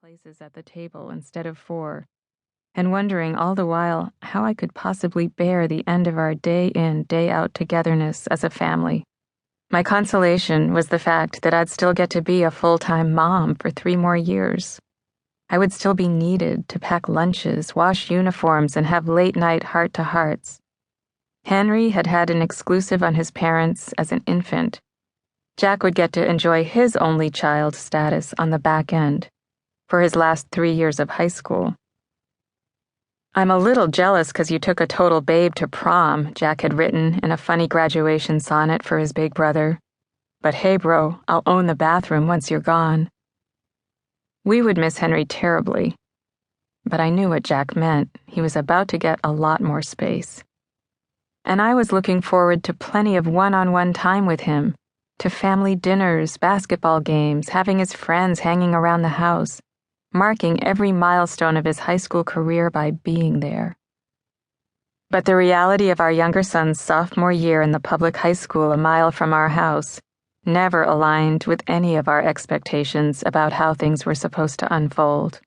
places at the table instead of 4, and wondering all the while how I could possibly bear the end of our day-in, day-out togetherness as a family. My consolation was the fact that I'd still get to be a full-time mom for 3 more years. I would still be needed to pack lunches, wash uniforms, and have late-night heart-to-hearts. Henry had had an exclusive on his parents as an infant. Jack would get to enjoy his only child status on the back end for his last 3 years of high school. "I'm a little jealous 'cause you took a total babe to prom," Jack had written in a funny graduation sonnet for his big brother. "But hey, bro, I'll own the bathroom once you're gone." We would miss Henry terribly, but I knew what Jack meant. He was about to get a lot more space. And I was looking forward to plenty of one-on-one time with him, to family dinners, basketball games, having his friends hanging around the house, marking every milestone of his high school career by being there. But the reality of our younger son's sophomore year in the public high school a mile from our house never aligned with any of our expectations about how things were supposed to unfold.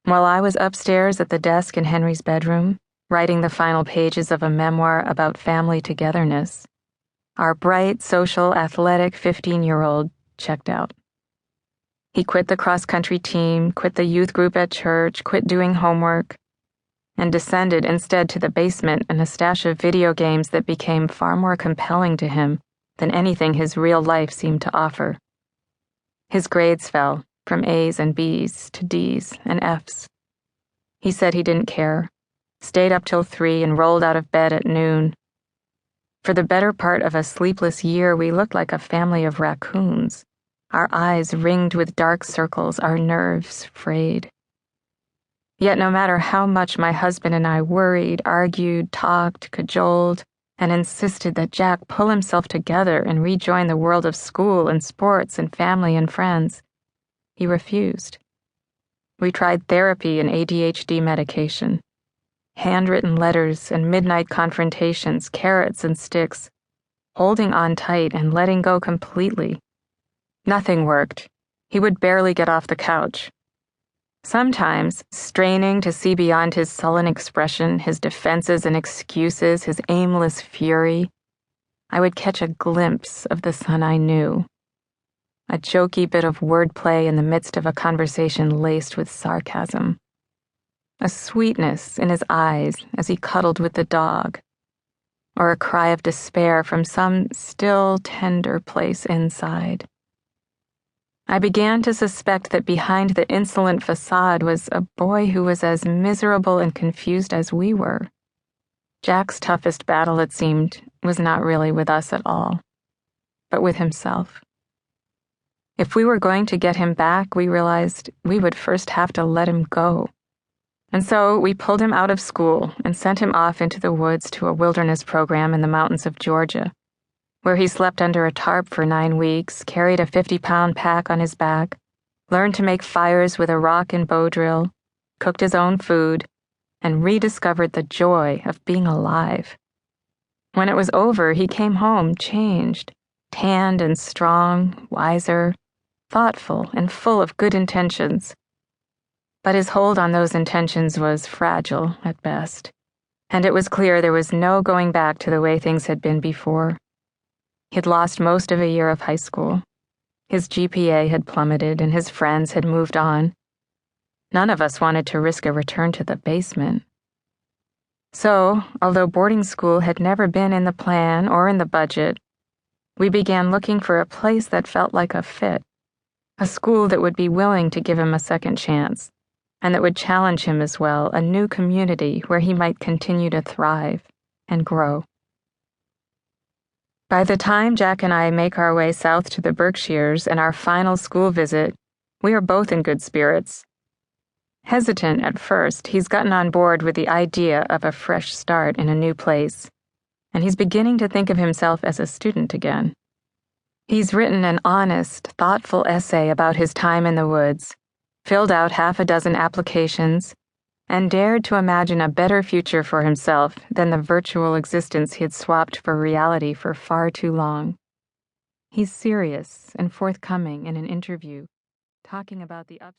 While I was upstairs at the desk in Henry's bedroom, writing the final pages of a memoir about family togetherness, our bright, social, athletic 15-year-old checked out. He quit the cross-country team, quit the youth group at church, quit doing homework, and descended instead to the basement and a stash of video games that became far more compelling to him than anything his real life seemed to offer. His grades fell from A's and B's to D's and F's. He said he didn't care, stayed up till 3 and rolled out of bed at noon. For the better part of a sleepless year, we looked like a family of raccoons, our eyes ringed with dark circles, our nerves frayed. Yet no matter how much my husband and I worried, argued, talked, cajoled, and insisted that Jack pull himself together and rejoin the world of school and sports and family and friends, he refused. We tried therapy and ADHD medication, handwritten letters and midnight confrontations, carrots and sticks, holding on tight and letting go completely. Nothing worked. He would barely get off the couch. Sometimes, straining to see beyond his sullen expression, his defenses and excuses, his aimless fury, I would catch a glimpse of the son I knew. A jokey bit of wordplay in the midst of a conversation laced with sarcasm. A sweetness in his eyes as he cuddled with the dog, or a cry of despair from some still, tender place inside. I began to suspect that behind the insolent facade was a boy who was as miserable and confused as we were. Jack's toughest battle, it seemed, was not really with us at all, but with himself. If we were going to get him back, we realized we would first have to let him go. And so we pulled him out of school and sent him off into the woods to a wilderness program in the mountains of Georgia, where he slept under a tarp for 9 weeks, carried a 50-pound pack on his back, learned to make fires with a rock and bow drill, cooked his own food, and rediscovered the joy of being alive. When it was over, he came home changed, tanned and strong, wiser, thoughtful, and full of good intentions. But his hold on those intentions was fragile at best, and it was clear there was no going back to the way things had been before. He'd lost most of a year of high school. His GPA had plummeted and his friends had moved on. None of us wanted to risk a return to the basement. So, although boarding school had never been in the plan or in the budget, we began looking for a place that felt like a fit, a school that would be willing to give him a second chance, and that would challenge him as well, a new community where he might continue to thrive and grow. By the time Jack and I make our way south to the Berkshires and our final school visit, we are both in good spirits. Hesitant at first, he's gotten on board with the idea of a fresh start in a new place, and he's beginning to think of himself as a student again. He's written an honest, thoughtful essay about his time in the woods, filled out 6 applications, and dared to imagine a better future for himself than the virtual existence he had swapped for reality for far too long. He's serious and forthcoming in an interview, talking about the ups